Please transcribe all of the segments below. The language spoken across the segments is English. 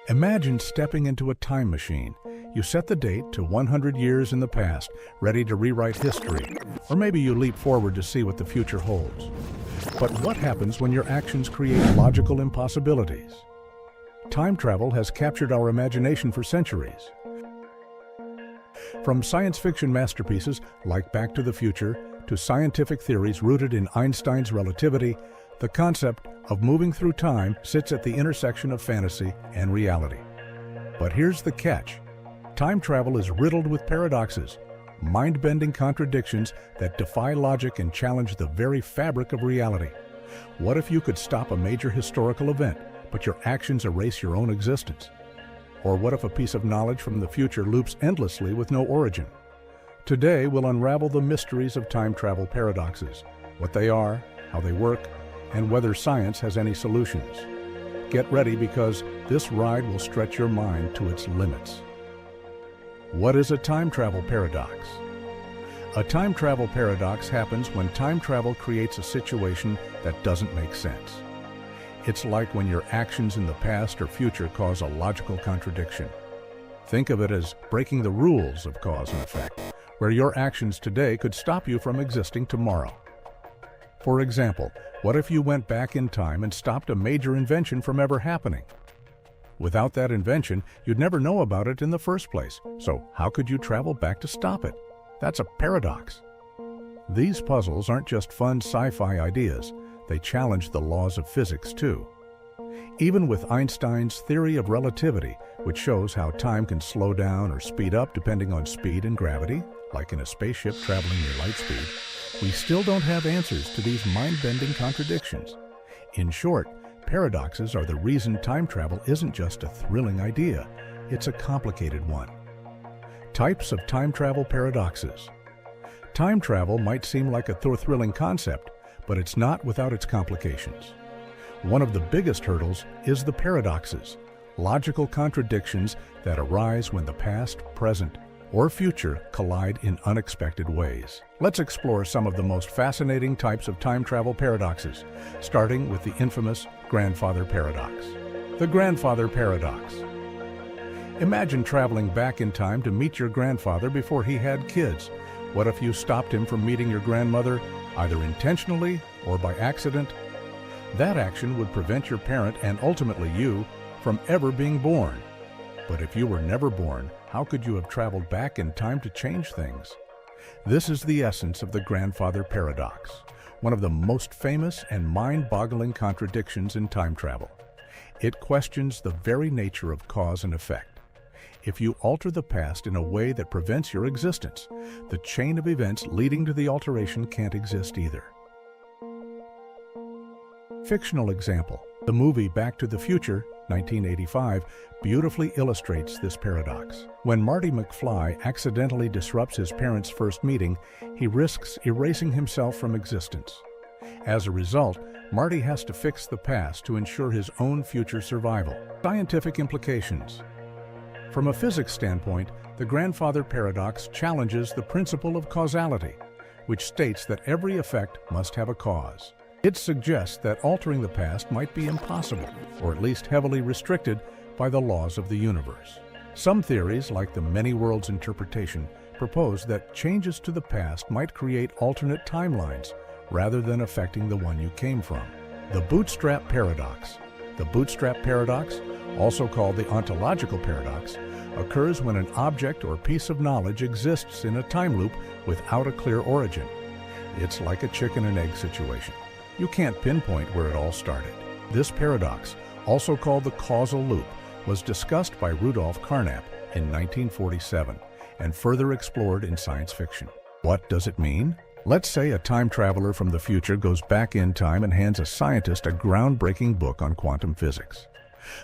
Imagine stepping into a time machine. You set the date to 100 years in the past, ready to rewrite history. Or maybe you leap forward to see what the future holds. But what happens when your actions create logical impossibilities? Time travel has captured our imagination for centuries. From science fiction masterpieces like Back to the Future to scientific theories rooted in Einstein's relativity, the concept of moving through time sits at the intersection of fantasy and reality. But here's the catch. Time travel is riddled with paradoxes, mind-bending contradictions that defy logic and challenge the very fabric of reality. What if you could stop a major historical event, but your actions erase your own existence? Or what if a piece of knowledge from the future loops endlessly with no origin? Today, we'll unravel the mysteries of time travel paradoxes, what they are, how they work, and whether science has any solutions. Get ready, because this ride will stretch your mind to its limits. What is a time travel paradox? A time travel paradox happens when time travel creates a situation that doesn't make sense. It's like when your actions in the past or future cause a logical contradiction. Think of it as breaking the rules of cause and effect, where your actions today could stop you from existing tomorrow. For example, what if you went back in time and stopped a major invention from ever happening? Without that invention, you'd never know about it in the first place. So how could you travel back to stop it? That's a paradox. These puzzles aren't just fun sci-fi ideas. They challenge the laws of physics too. Even with Einstein's theory of relativity, which shows how time can slow down or speed up depending on speed and gravity, like in a spaceship traveling near light speed, we still don't have answers to these mind-bending contradictions. In short, paradoxes are the reason time travel isn't just a thrilling idea, it's a complicated one. Types of time travel paradoxes. Time travel might seem like a thrilling concept, but it's not without its complications. One of the biggest hurdles is the paradoxes, logical contradictions that arise when the past, present, or future collide in unexpected ways. Let's explore some of the most fascinating types of time travel paradoxes, starting with the infamous grandfather paradox. The grandfather paradox. Imagine traveling back in time to meet your grandfather before he had kids. What if you stopped him from meeting your grandmother, either intentionally or by accident? That action would prevent your parent, and ultimately you, from ever being born. But if you were never born, how could you have traveled back in time to change things? This is the essence of the grandfather paradox, one of the most famous and mind-boggling contradictions in time travel. It questions the very nature of cause and effect. If you alter the past in a way that prevents your existence, the chain of events leading to the alteration can't exist either. Fictional example. The movie Back to the Future, 1985, beautifully illustrates this paradox. When Marty McFly accidentally disrupts his parents' first meeting, he risks erasing himself from existence. As a result, Marty has to fix the past to ensure his own future survival. Scientific implications. From a physics standpoint, the grandfather paradox challenges the principle of causality, which states that every effect must have a cause. It suggests that altering the past might be impossible, or at least heavily restricted by the laws of the universe. Some theories, like the many worlds interpretation, propose that changes to the past might create alternate timelines rather than affecting the one you came from. The bootstrap paradox. The bootstrap paradox, also called the ontological paradox, occurs when an object or piece of knowledge exists in a time loop without a clear origin. It's like a chicken and egg situation. You can't pinpoint where it all started. This paradox, also called the causal loop, was discussed by Rudolf Carnap in 1947 and further explored in science fiction. What does it mean? Let's say a time traveler from the future goes back in time and hands a scientist a groundbreaking book on quantum physics.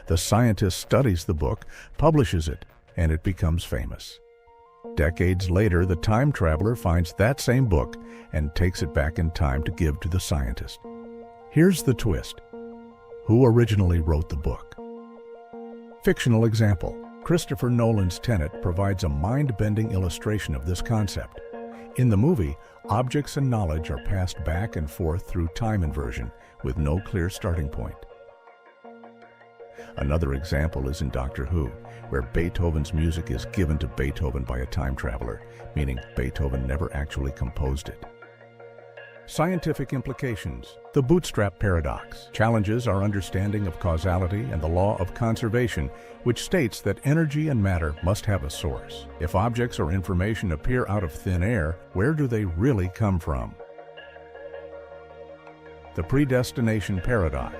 The scientist studies the book, publishes it, and it becomes famous. Decades later, the time traveler finds that same book and takes it back in time to give to the scientist. Here's the twist. Who originally wrote the book? Fictional example. Christopher Nolan's Tenet provides a mind-bending illustration of this concept. In the movie, objects and knowledge are passed back and forth through time inversion with no clear starting point. Another example is in Doctor Who, where Beethoven's music is given to Beethoven by a time traveler, meaning Beethoven never actually composed it. Scientific implications. The bootstrap paradox challenges our understanding of causality and the law of conservation, which states that energy and matter must have a source. If objects or information appear out of thin air, where do they really come from? The predestination paradox.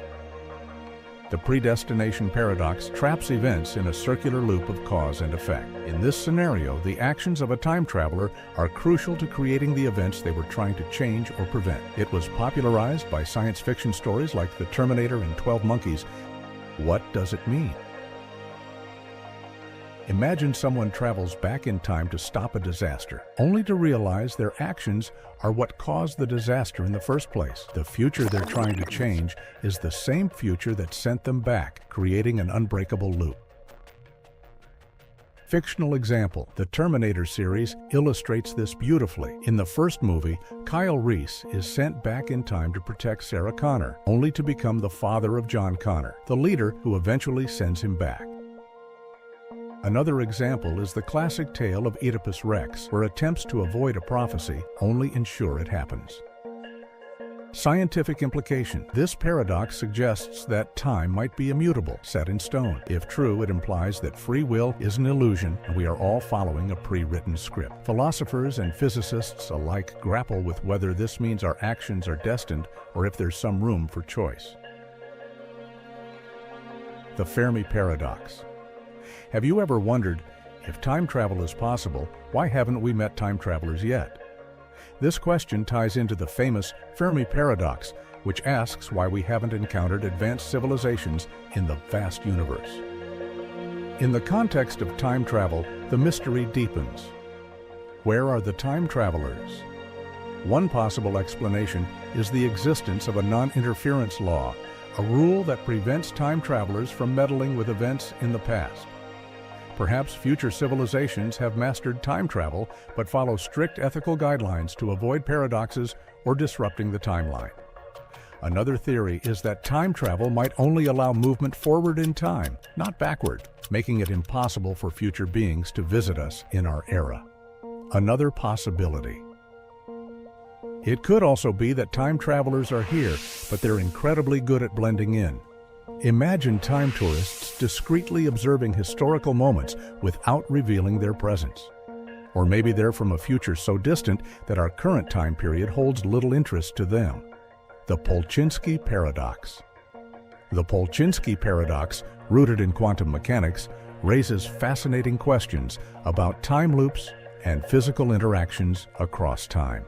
The predestination paradox traps events in a circular loop of cause and effect. In this scenario, the actions of a time traveler are crucial to creating the events they were trying to change or prevent. It was popularized by science fiction stories like The Terminator and 12 Monkeys. What does it mean? Imagine someone travels back in time to stop a disaster, only to realize their actions are what caused the disaster in the first place. The future they're trying to change is the same future that sent them back, creating an unbreakable loop. Fictional example. The Terminator series illustrates this beautifully. In the first movie, Kyle Reese is sent back in time to protect Sarah Connor, only to become the father of John Connor, the leader who eventually sends him back. Another example is the classic tale of Oedipus Rex, where attempts to avoid a prophecy only ensure it happens. Scientific implication. This paradox suggests that time might be immutable, set in stone. If true, it implies that free will is an illusion and we are all following a pre-written script. Philosophers and physicists alike grapple with whether this means our actions are destined or if there's some room for choice. The Fermi paradox. Have you ever wondered, if time travel is possible, why haven't we met time travelers yet? This question ties into the famous Fermi paradox, which asks why we haven't encountered advanced civilizations in the vast universe. In the context of time travel, the mystery deepens. Where are the time travelers? One possible explanation is the existence of a non-interference law, a rule that prevents time travelers from meddling with events in the past. Perhaps future civilizations have mastered time travel, but follow strict ethical guidelines to avoid paradoxes or disrupting the timeline. Another theory is that time travel might only allow movement forward in time, not backward, making it impossible for future beings to visit us in our era. Another possibility. It could also be that time travelers are here, but they're incredibly good at blending in. Imagine time tourists discreetly observing historical moments without revealing their presence. Or maybe they're from a future so distant that our current time period holds little interest to them. The Polchinski paradox. The Polchinski paradox, rooted in quantum mechanics, raises fascinating questions about time loops and physical interactions across time.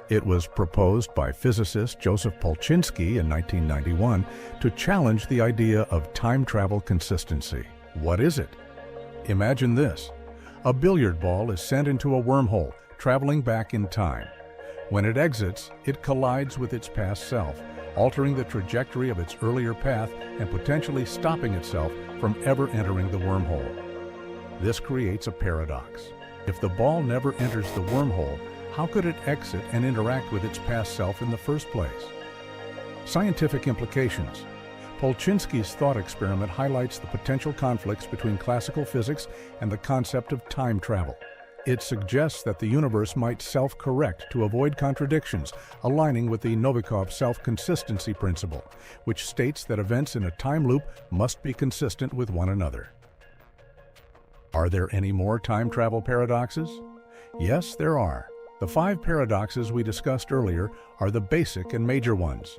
It was proposed by physicist Joseph Polchinski in 1991 to challenge the idea of time travel consistency. What is it? Imagine this. A billiard ball is sent into a wormhole, traveling back in time. When it exits, it collides with its past self, altering the trajectory of its earlier path and potentially stopping itself from ever entering the wormhole. This creates a paradox. If the ball never enters the wormhole, how could it exit and interact with its past self in the first place? Scientific implications. Polchinski's thought experiment highlights the potential conflicts between classical physics and the concept of time travel. It suggests that the universe might self-correct to avoid contradictions, aligning with the Novikov self-consistency principle, which states that events in a time loop must be consistent with one another. Are there any more time travel paradoxes? Yes, there are. The 5 paradoxes we discussed earlier are the basic and major ones.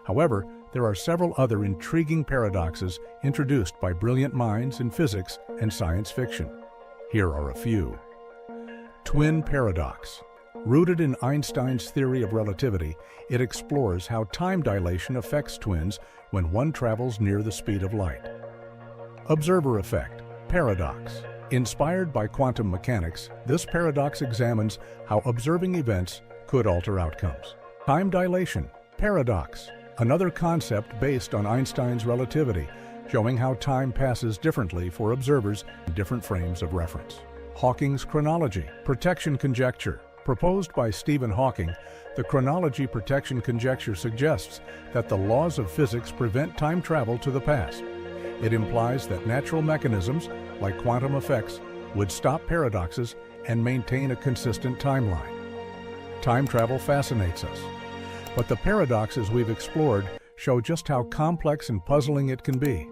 However, there are several other intriguing paradoxes introduced by brilliant minds in physics and science fiction. Here are a few. Twin paradox. Rooted in Einstein's theory of relativity, it explores how time dilation affects twins when one travels near the speed of light. Observer effect. Paradox. Inspired by quantum mechanics, this paradox examines how observing events could alter outcomes. Time dilation. Paradox. Another concept based on Einstein's relativity, showing how time passes differently for observers in different frames of reference. Hawking's chronology. Protection conjecture. Proposed by Stephen Hawking, the chronology protection conjecture suggests that the laws of physics prevent time travel to the past. It implies that natural mechanisms, like quantum effects, would stop paradoxes and maintain a consistent timeline. Time travel fascinates us, but the paradoxes we've explored show just how complex and puzzling it can be.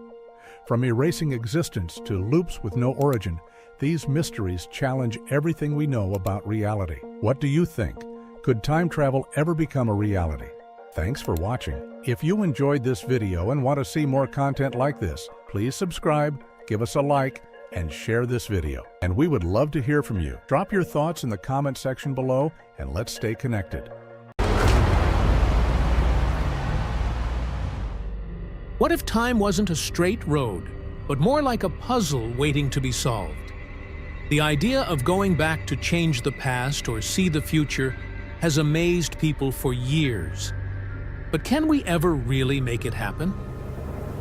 From erasing existence to loops with no origin, these mysteries challenge everything we know about reality. What do you think? Could time travel ever become a reality? Thanks for watching. If you enjoyed this video and want to see more content like this, please subscribe, give us a like, and share this video. And we would love to hear from you. Drop your thoughts in the comment section below, and let's stay connected. What if time wasn't a straight road, but more like a puzzle waiting to be solved? The idea of going back to change the past or see the future has amazed people for years. But can we ever really make it happen?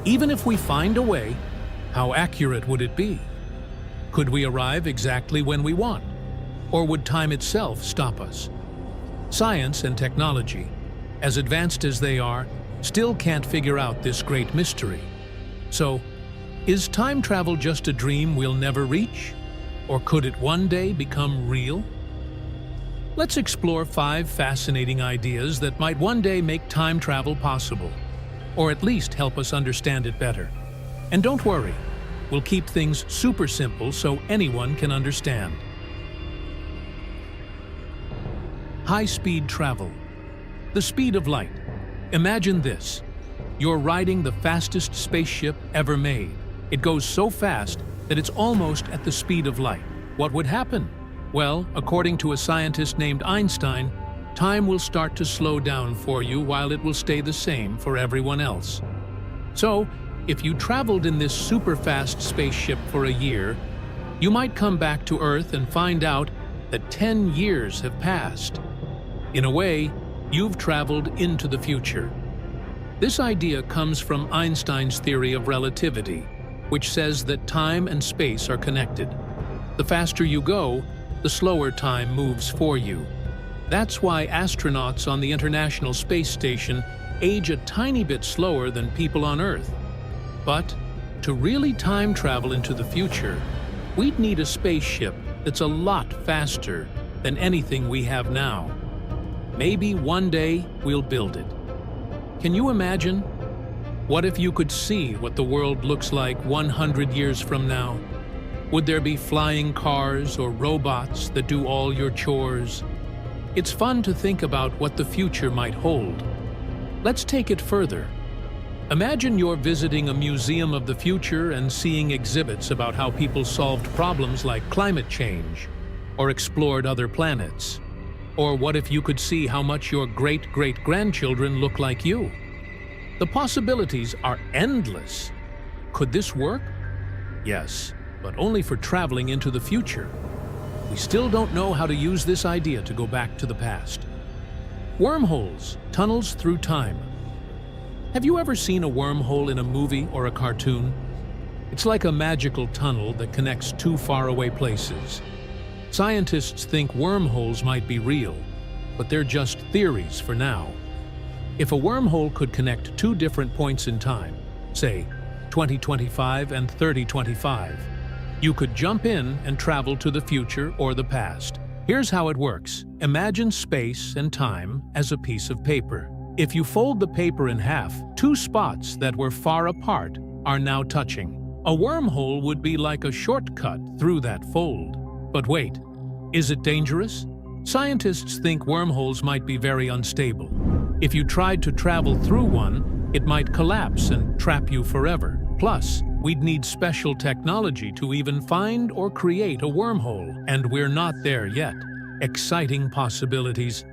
Even if we find a way, how accurate would it be? Could we arrive exactly when we want? Or would time itself stop us? Science and technology, as advanced as they are, still can't figure out this great mystery. So, is time travel just a dream we'll never reach? Or could it one day become real? Let's explore 5 fascinating ideas that might one day make time travel possible, or at least help us understand it better. And don't worry, we'll keep things super simple so anyone can understand. High-speed travel. The speed of light. Imagine this. You're riding the fastest spaceship ever made. It goes so fast that it's almost at the speed of light. What would happen? Well, according to a scientist named Einstein, time will start to slow down for you while it will stay the same for everyone else. So, if you traveled in this super-fast spaceship for a year, you might come back to Earth and find out that 10 years have passed. In a way, you've traveled into the future. This idea comes from Einstein's theory of relativity, which says that time and space are connected. The faster you go, the slower time moves for you. That's why astronauts on the International Space Station age a tiny bit slower than people on Earth. But to really time travel into the future, we'd need a spaceship that's a lot faster than anything we have now. Maybe one day we'll build it. Can you imagine? What if you could see what the world looks like 100 years from now? Would there be flying cars or robots that do all your chores? It's fun to think about what the future might hold. Let's take it further. Imagine you're visiting a museum of the future and seeing exhibits about how people solved problems like climate change or explored other planets. Or what if you could see how much your great-great-grandchildren look like you? The possibilities are endless. Could this work? Yes, but only for traveling into the future. We still don't know how to use this idea to go back to the past. Wormholes, tunnels through time. Have you ever seen a wormhole in a movie or a cartoon? It's like a magical tunnel that connects 2 faraway places. Scientists think wormholes might be real, but they're just theories for now. If a wormhole could connect 2 different points in time, say 2025 and 3025, you could jump in and travel to the future or the past. Here's how it works. Imagine space and time as a piece of paper. If you fold the paper in half, 2 spots that were far apart are now touching. A wormhole would be like a shortcut through that fold. But wait, is it dangerous? Scientists think wormholes might be very unstable. If you tried to travel through one, it might collapse and trap you forever. Plus, we'd need special technology to even find or create a wormhole, and we're not there yet. Exciting possibilities.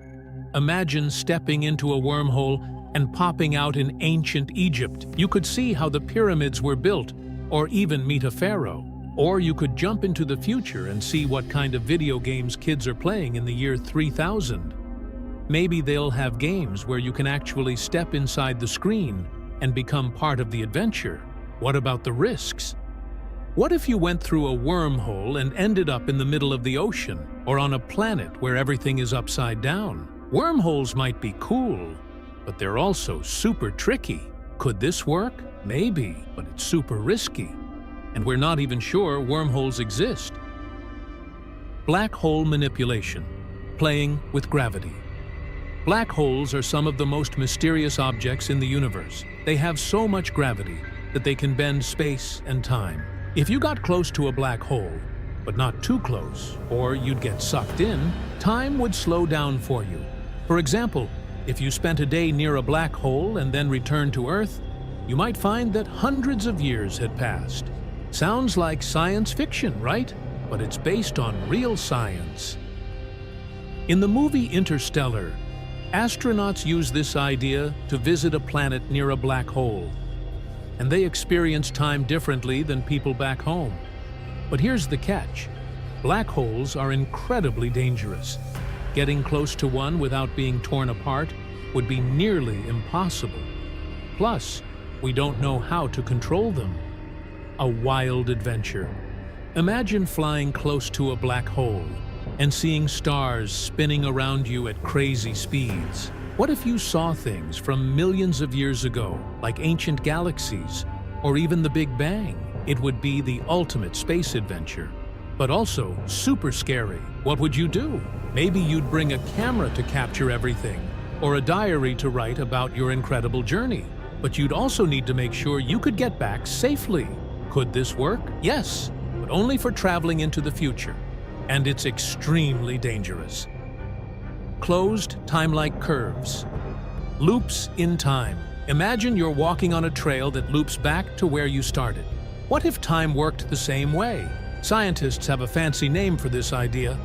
Imagine stepping into a wormhole and popping out in ancient Egypt. You could see how the pyramids were built, or even meet a pharaoh. Or you could jump into the future and see what kind of video games kids are playing in the year 3000. Maybe they'll have games where you can actually step inside the screen and become part of the adventure. What about the risks? What if you went through a wormhole and ended up in the middle of the ocean or on a planet where everything is upside down? Wormholes might be cool, but they're also super tricky. Could this work? Maybe, but it's super risky. And we're not even sure wormholes exist. Black hole manipulation. Playing with gravity. Black holes are some of the most mysterious objects in the universe. They have so much gravity that they can bend space and time. If you got close to a black hole, but not too close, or you'd get sucked in, time would slow down for you. For example, if you spent a day near a black hole and then returned to Earth, you might find that hundreds of years had passed. Sounds like science fiction, right? But it's based on real science. In the movie Interstellar, astronauts use this idea to visit a planet near a black hole. And they experience time differently than people back home. But here's the catch. Black holes are incredibly dangerous. Getting close to one without being torn apart would be nearly impossible. Plus, we don't know how to control them. A wild adventure. Imagine flying close to a black hole and seeing stars spinning around you at crazy speeds. What if you saw things from millions of years ago, like ancient galaxies, or even the Big Bang? It would be the ultimate space adventure, but also super scary. What would you do? Maybe you'd bring a camera to capture everything, or a diary to write about your incredible journey. But you'd also need to make sure you could get back safely. Could this work? Yes, but only for traveling into the future. And it's extremely dangerous. Closed time-like curves. Loops in time. Imagine you're walking on a trail that loops back to where you started. What if time worked the same way? Scientists have a fancy name for this idea.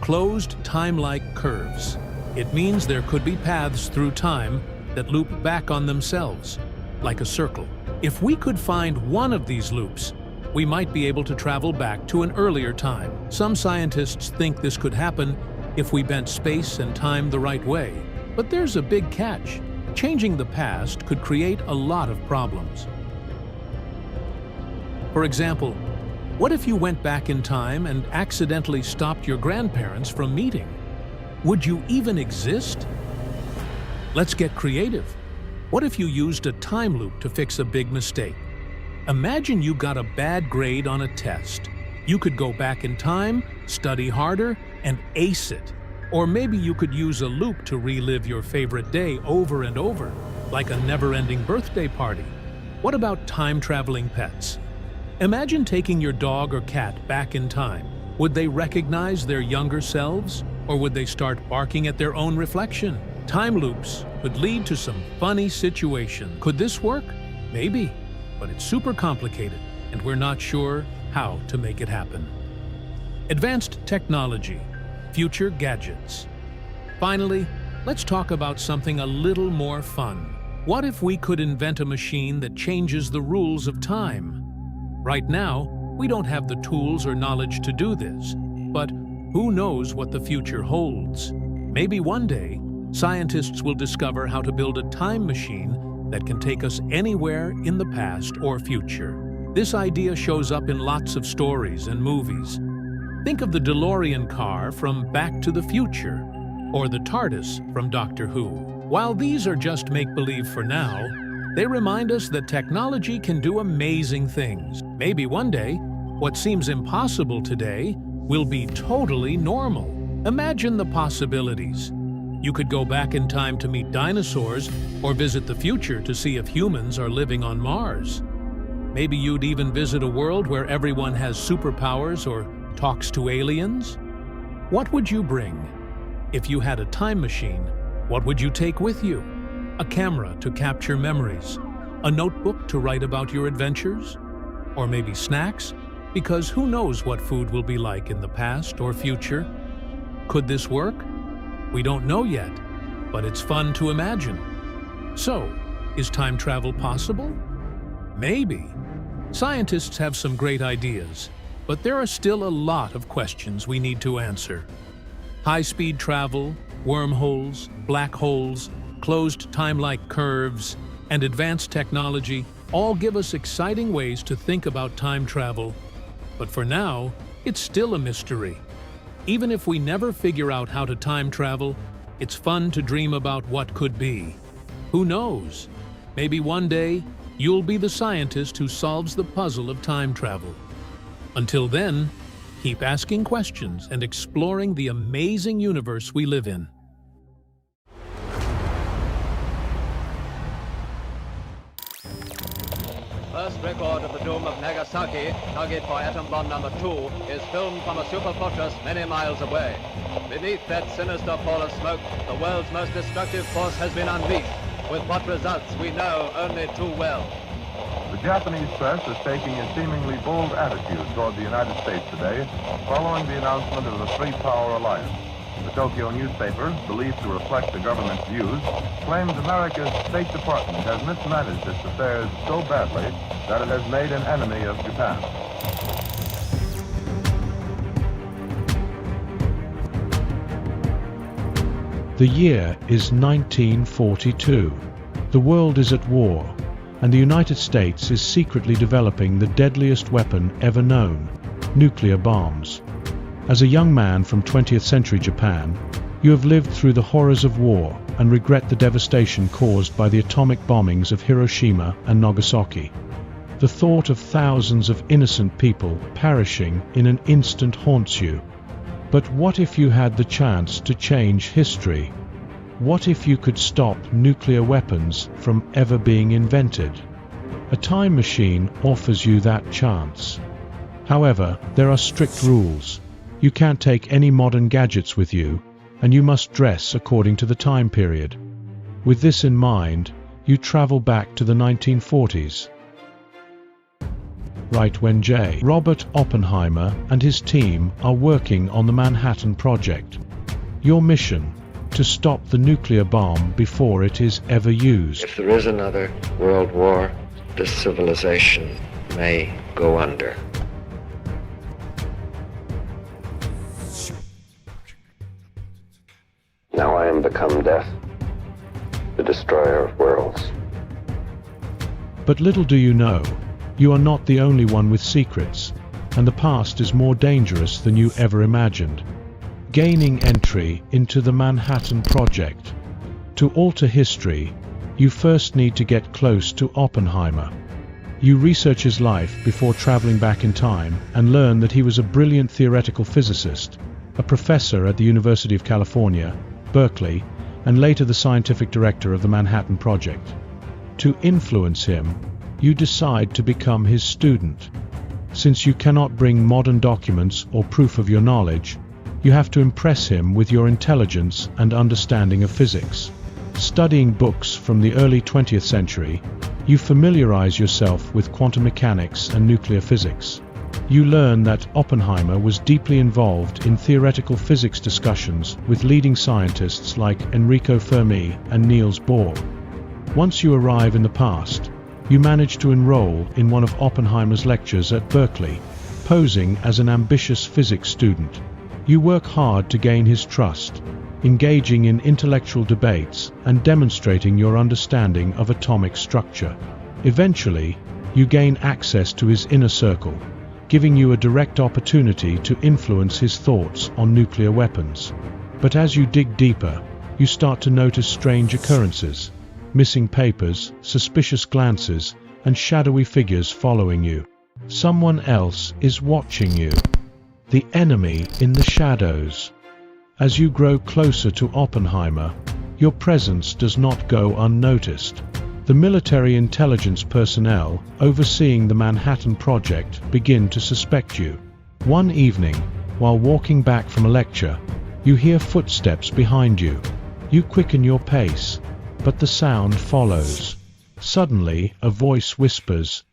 Closed time-like curves. It means there could be paths through time that loop back on themselves, like a circle. If we could find one of these loops, we might be able to travel back to an earlier time. Some scientists think this could happen if we bent space and time the right way. But there's a big catch. Changing the past could create a lot of problems. For example, what if you went back in time and accidentally stopped your grandparents from meeting? Would you even exist? Let's get creative. What if you used a time loop to fix a big mistake? Imagine you got a bad grade on a test. You could go back in time, study harder, and ace it. Or maybe you could use a loop to relive your favorite day over and over, like a never-ending birthday party. What about time-traveling pets? Imagine taking your dog or cat back in time. Would they recognize their younger selves? Or would they start barking at their own reflection? Time loops could lead to some funny situations. Could this work? Maybe, but it's super complicated, and we're not sure how to make it happen. Advanced technology, future gadgets. Finally, let's talk about something a little more fun. What if we could invent a machine that changes the rules of time? Right now, we don't have the tools or knowledge to do this, but who knows what the future holds? Maybe one day, scientists will discover how to build a time machine that can take us anywhere in the past or future. This idea shows up in lots of stories and movies. Think of the DeLorean car from Back to the Future, or the TARDIS from Doctor Who. While these are just make-believe for now, they remind us that technology can do amazing things. Maybe one day, what seems impossible today will be totally normal. Imagine the possibilities. You could go back in time to meet dinosaurs or visit the future to see if humans are living on Mars. Maybe you'd even visit a world where everyone has superpowers or talks to aliens. What would you bring? If you had a time machine, what would you take with you? A camera to capture memories, a notebook to write about your adventures, or maybe snacks, because who knows what food will be like in the past or future. Could this work? We don't know yet, but it's fun to imagine. So, is time travel possible? Maybe. Scientists have some great ideas, but there are still a lot of questions we need to answer. High-speed travel, wormholes, black holes, closed time-like curves, and advanced technology all give us exciting ways to think about time travel. But for now, it's still a mystery. Even if we never figure out how to time travel, it's fun to dream about what could be. Who knows? Maybe one day, you'll be the scientist who solves the puzzle of time travel. Until then, keep asking questions and exploring the amazing universe we live in. First record of the doom of Nagasaki, target for atom bomb number 2, is filmed from a superfortress many miles away. Beneath that sinister pall of smoke, the world's most destructive force has been unleashed. With what results we know only too well. The Japanese press is taking a seemingly bold attitude toward the United States today, following the announcement of the three-power alliance. The Tokyo newspaper, believed to reflect the government's views, claims America's State Department has mismanaged its affairs so badly that it has made an enemy of Japan. The year is 1942. The world is at war, and the United States is secretly developing the deadliest weapon ever known, nuclear bombs. As a young man from 20th century Japan, you have lived through the horrors of war and regret the devastation caused by the atomic bombings of Hiroshima and Nagasaki. The thought of thousands of innocent people perishing in an instant haunts you. But what if you had the chance to change history? What if you could stop nuclear weapons from ever being invented? A time machine offers you that chance. However, there are strict rules. You can't take any modern gadgets with you, and you must dress according to the time period. With this in mind, you travel back to the 1940s. Right when J. Robert Oppenheimer and his team are working on the Manhattan Project. Your mission: to stop the nuclear bomb before it is ever used. If there is another world war, this civilization may go under. Now I am become death, the destroyer of worlds. But little do you know, you are not the only one with secrets, and the past is more dangerous than you ever imagined. Gaining entry into the Manhattan Project. To alter history, you first need to get close to Oppenheimer. You research his life before traveling back in time and learn that he was a brilliant theoretical physicist, a professor at the University of California, Berkeley, and later the scientific director of the Manhattan Project. To influence him, you decide to become his student. Since you cannot bring modern documents or proof of your knowledge, you have to impress him with your intelligence and understanding of physics. Studying books from the early 20th century, you familiarize yourself with quantum mechanics and nuclear physics. You learn that Oppenheimer was deeply involved in theoretical physics discussions with leading scientists like Enrico Fermi and Niels Bohr. Once you arrive in the past, you manage to enroll in one of Oppenheimer's lectures at Berkeley, posing as an ambitious physics student. You work hard to gain his trust, engaging in intellectual debates and demonstrating your understanding of atomic structure. Eventually, you gain access to his inner circle, giving you a direct opportunity to influence his thoughts on nuclear weapons. But as you dig deeper, you start to notice strange occurrences, missing papers, suspicious glances, and shadowy figures following you. Someone else is watching you. The enemy in the shadows. As you grow closer to Oppenheimer, your presence does not go unnoticed. The military intelligence personnel overseeing the Manhattan Project begin to suspect you. One evening, while walking back from a lecture, you hear footsteps behind you. You quicken your pace, but the sound follows. Suddenly, a voice whispers,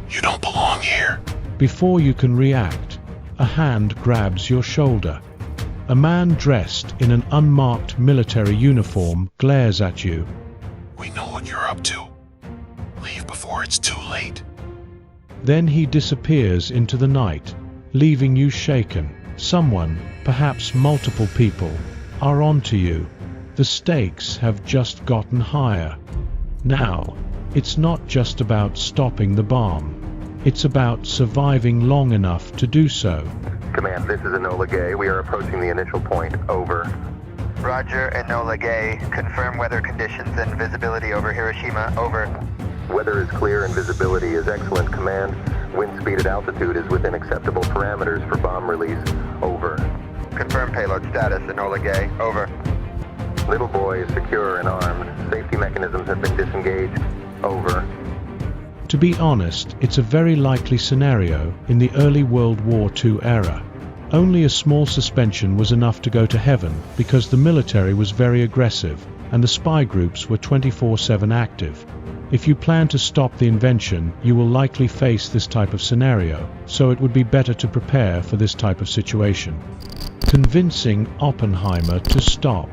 "You don't belong here." Before you can react, a hand grabs your shoulder. A man dressed in an unmarked military uniform glares at you. "We know what you're up to. Leave before it's too late." Then he disappears into the night, leaving you shaken. Someone, perhaps multiple people, are onto you. The stakes have just gotten higher. Now, it's not just about stopping the bomb. It's about surviving long enough to do so. Command, this is Enola Gay. We are approaching the initial point. Over. Roger, Enola Gay. Confirm weather conditions and visibility over Hiroshima. Over. Weather is clear and visibility is excellent. Command. Wind speed at altitude is within acceptable parameters for bomb release. Over. Confirm payload status, Enola Gay. Over. Little boy is secure and armed. Safety mechanisms have been disengaged. Over. To be honest, it's a very likely scenario in the early World War II era. Only a small suspension was enough to go to heaven because the military was very aggressive and the spy groups were 24/7 active. If you plan to stop the invention, you will likely face this type of scenario, so it would be better to prepare for this type of situation. Convincing Oppenheimer to stop.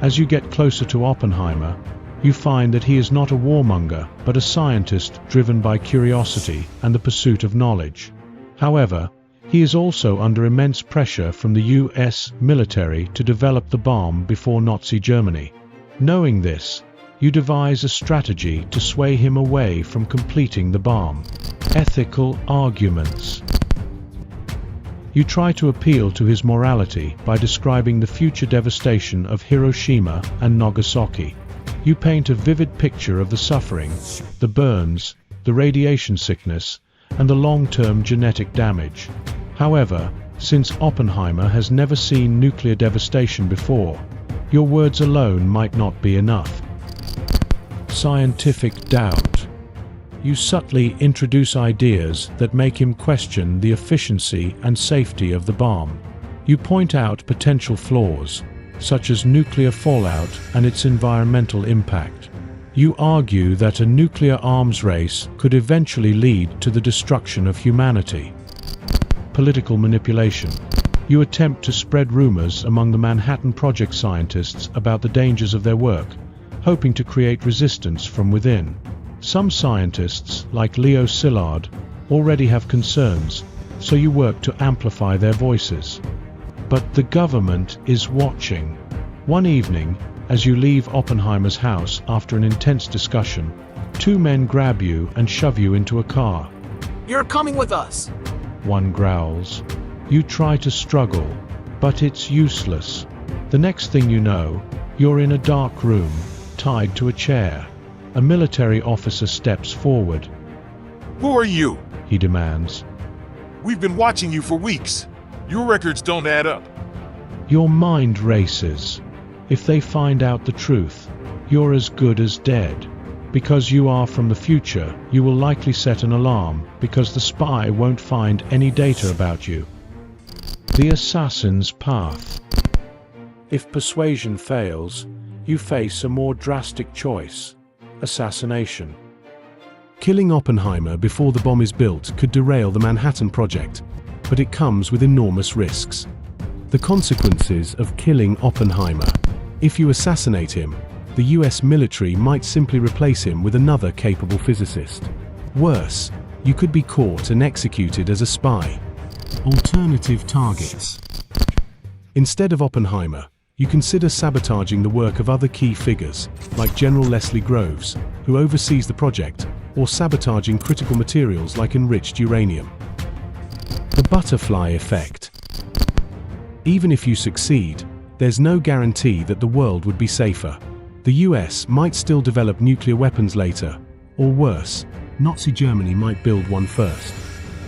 As you get closer to Oppenheimer, you find that he is not a warmonger, but a scientist driven by curiosity and the pursuit of knowledge. However, he is also under immense pressure from the US military to develop the bomb before Nazi Germany. Knowing this, you devise a strategy to sway him away from completing the bomb. Ethical arguments. You try to appeal to his morality by describing the future devastation of Hiroshima and Nagasaki. You paint a vivid picture of the suffering, the burns, the radiation sickness, and the long-term genetic damage. However, since Oppenheimer has never seen nuclear devastation before, your words alone might not be enough. Scientific doubt. You subtly introduce ideas that make him question the efficiency and safety of the bomb. You point out potential flaws, such as nuclear fallout and its environmental impact. You argue that a nuclear arms race could eventually lead to the destruction of humanity. Political manipulation. You attempt to spread rumors among the Manhattan Project scientists about the dangers of their work, hoping to create resistance from within. Some scientists, like Leo Szilard, already have concerns, so you work to amplify their voices. But the government is watching. One evening, as you leave Oppenheimer's house after an intense discussion, two men grab you and shove you into a car. "You're coming with us," one growls. You try to struggle, but it's useless. The next thing you know, you're in a dark room, tied to a chair. A military officer steps forward. Who are you? He demands. We've been watching you for weeks. Your records don't add up. Your mind races. If they find out the truth, you're as good as dead. Because you are from the future, you will likely set an alarm, because the spy won't find any data about you. The assassin's path. If persuasion fails, you face a more drastic choice: assassination. Killing Oppenheimer before the bomb is built could derail the Manhattan Project, but it comes with enormous risks. The consequences of killing Oppenheimer. If you assassinate him, the US military might simply replace him with another capable physicist. Worse, you could be caught and executed as a spy. Alternative targets. Instead of Oppenheimer, you consider sabotaging the work of other key figures, like General Leslie Groves, who oversees the project, or sabotaging critical materials like enriched uranium. The butterfly effect. Even if you succeed, there's no guarantee that the world would be safer. The US might still develop nuclear weapons later, or worse, Nazi Germany might build one first.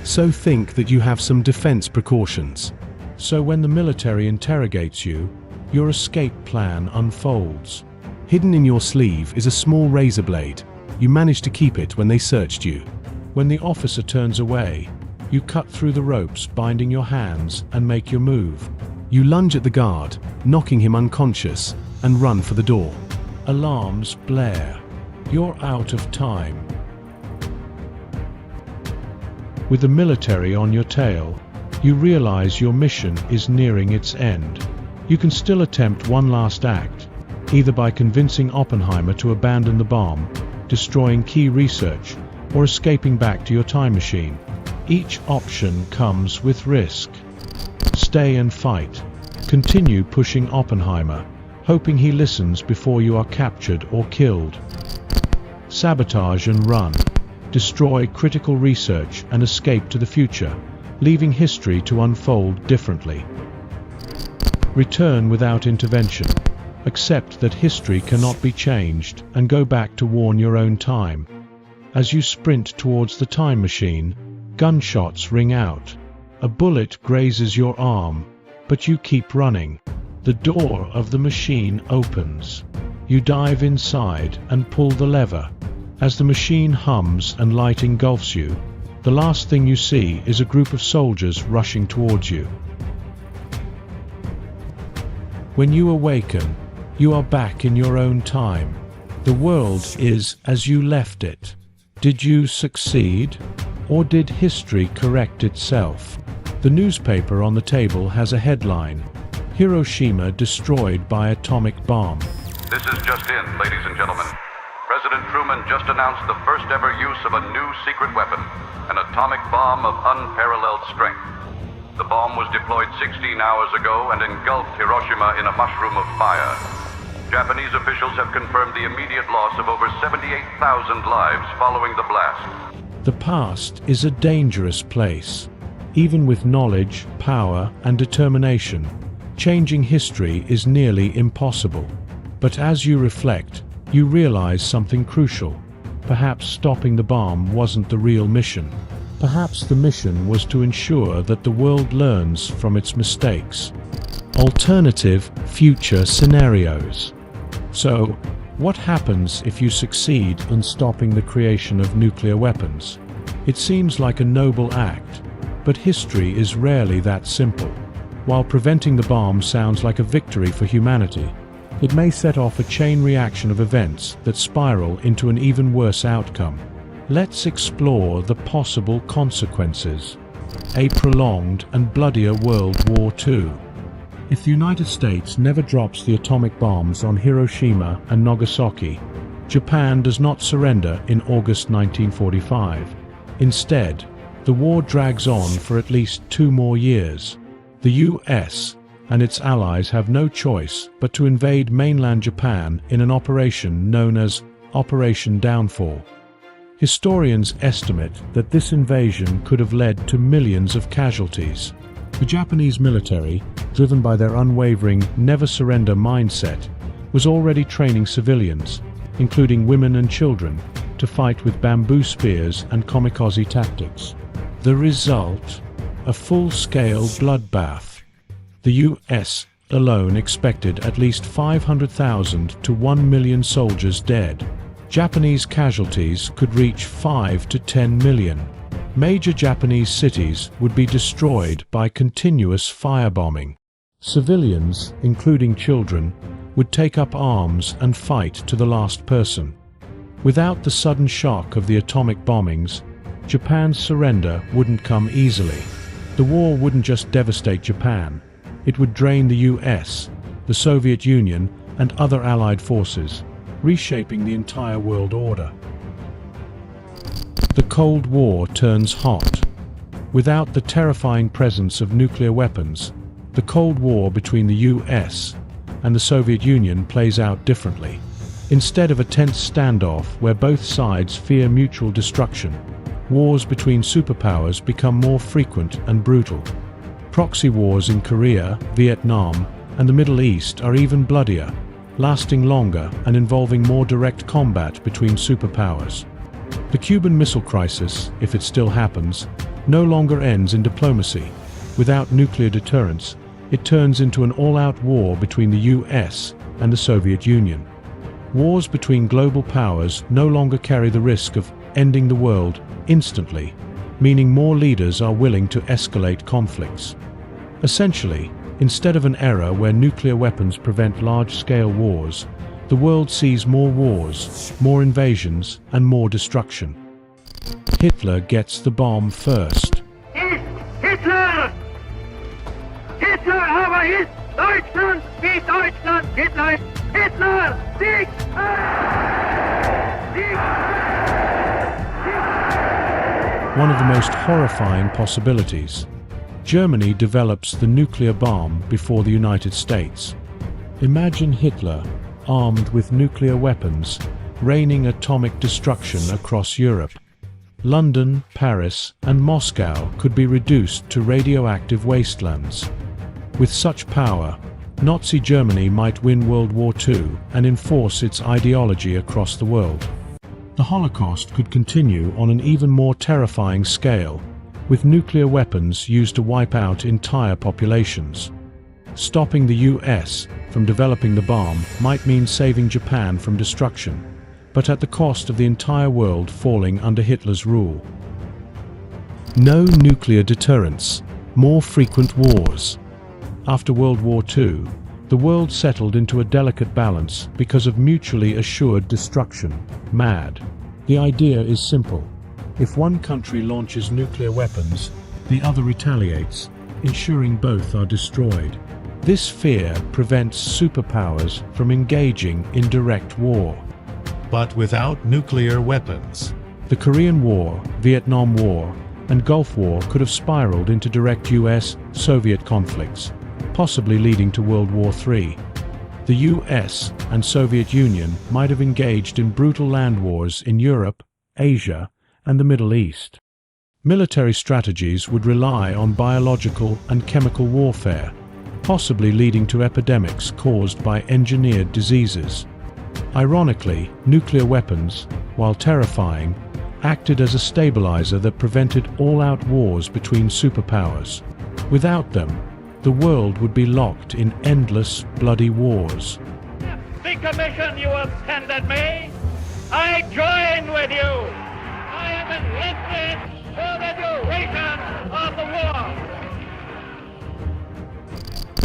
So think that you have some defense precautions. So when the military interrogates you, your escape plan unfolds. Hidden in your sleeve is a small razor blade. You manage to keep it when they searched you. When the officer turns away, you cut through the ropes binding your hands and make your move. You lunge at the guard, knocking him unconscious, and run for the door. Alarms blare. You're out of time. With the military on your tail, you realize your mission is nearing its end. You can still attempt one last act, either by convincing Oppenheimer to abandon the bomb, destroying key research, or escaping back to your time machine. Each option comes with risk. Stay and fight. Continue pushing Oppenheimer, hoping he listens before you are captured or killed. Sabotage and run. Destroy critical research and escape to the future, leaving history to unfold differently. Return without intervention. Accept that history cannot be changed and go back to warn your own time. As you sprint towards the time machine, gunshots ring out. A bullet grazes your arm, but you keep running. The door of the machine opens. You dive inside and pull the lever. As the machine hums and light engulfs you, the last thing you see is a group of soldiers rushing towards you. When you awaken, you are back in your own time. The world is as you left it. Did you succeed? Or did history correct itself? The newspaper on the table has a headline: Hiroshima destroyed by atomic bomb. This is just in, ladies and gentlemen. President Truman just announced the first ever use of a new secret weapon, an atomic bomb of unparalleled strength. The bomb was deployed 16 hours ago and engulfed Hiroshima in a mushroom of fire. Japanese officials have confirmed the immediate loss of over 78,000 lives following the blast. The past is a dangerous place. Even with knowledge, power, and determination, changing history is nearly impossible. But as you reflect, you realize something crucial. Perhaps stopping the bomb wasn't the real mission. Perhaps the mission was to ensure that the world learns from its mistakes. Alternative future scenarios. So, what happens if you succeed in stopping the creation of nuclear weapons? It seems like a noble act, but history is rarely that simple. While preventing the bomb sounds like a victory for humanity, it may set off a chain reaction of events that spiral into an even worse outcome. Let's explore the possible consequences. A prolonged and bloodier World War II. If the United States never drops the atomic bombs on Hiroshima and Nagasaki, Japan does not surrender in August 1945. Instead, the war drags on for at least 2 more years. The US and its allies have no choice but to invade mainland Japan in an operation known as Operation Downfall. Historians estimate that this invasion could have led to millions of casualties. The Japanese military, driven by their unwavering never-surrender mindset, was already training civilians, including women and children, to fight with bamboo spears and kamikaze tactics. The result? A full-scale bloodbath. The US alone expected at least 500,000 to 1 million soldiers dead. Japanese casualties could reach 5 to 10 million. Major Japanese cities would be destroyed by continuous firebombing. Civilians, including children, would take up arms and fight to the last person. Without the sudden shock of the atomic bombings, Japan's surrender wouldn't come easily. The war wouldn't just devastate Japan. It would drain the US, the Soviet Union, and other Allied forces, reshaping the entire world order. The Cold War turns hot. Without the terrifying presence of nuclear weapons, the Cold War between the US and the Soviet Union plays out differently. Instead of a tense standoff where both sides fear mutual destruction, wars between superpowers become more frequent and brutal. Proxy wars in Korea, Vietnam, and the Middle East are even bloodier, lasting longer and involving more direct combat between superpowers. The Cuban Missile Crisis, if it still happens, no longer ends in diplomacy. Without nuclear deterrence, it turns into an all-out war between the US and the Soviet Union. Wars between global powers no longer carry the risk of ending the world instantly, meaning more leaders are willing to escalate conflicts. Essentially, instead of an era where nuclear weapons prevent large-scale wars, the world sees more wars, more invasions, and more destruction. Hitler gets the bomb first. Hitler! Hitler, aber ist Deutschland, wie Deutschland, Hitler, Hitler, Sieg! One of the most horrifying possibilities. Germany develops the nuclear bomb before the United States. Imagine Hitler, armed with nuclear weapons, raining atomic destruction across Europe. London, Paris, and Moscow could be reduced to radioactive wastelands. With such power, Nazi Germany might win World War II and enforce its ideology across the world. The Holocaust could continue on an even more terrifying scale, with nuclear weapons used to wipe out entire populations. Stopping the US from developing the bomb might mean saving Japan from destruction, but at the cost of the entire world falling under Hitler's rule. No nuclear deterrence, more frequent wars. After World War II, the world settled into a delicate balance because of mutually assured destruction, MAD. The idea is simple. If one country launches nuclear weapons, the other retaliates, ensuring both are destroyed. This fear prevents superpowers from engaging in direct war. But without nuclear weapons, the Korean War, Vietnam War, and Gulf War could have spiraled into direct US-Soviet conflicts, possibly leading to World War III. The US and Soviet Union might have engaged in brutal land wars in Europe, Asia, and the Middle East. Military strategies would rely on biological and chemical warfare, possibly leading to epidemics caused by engineered diseases. Ironically, nuclear weapons, while terrifying, acted as a stabilizer that prevented all-out wars between superpowers. Without them, the world would be locked in endless, bloody wars. The commission you have tendered me, I join with you. I am enlisted for the duration of the war.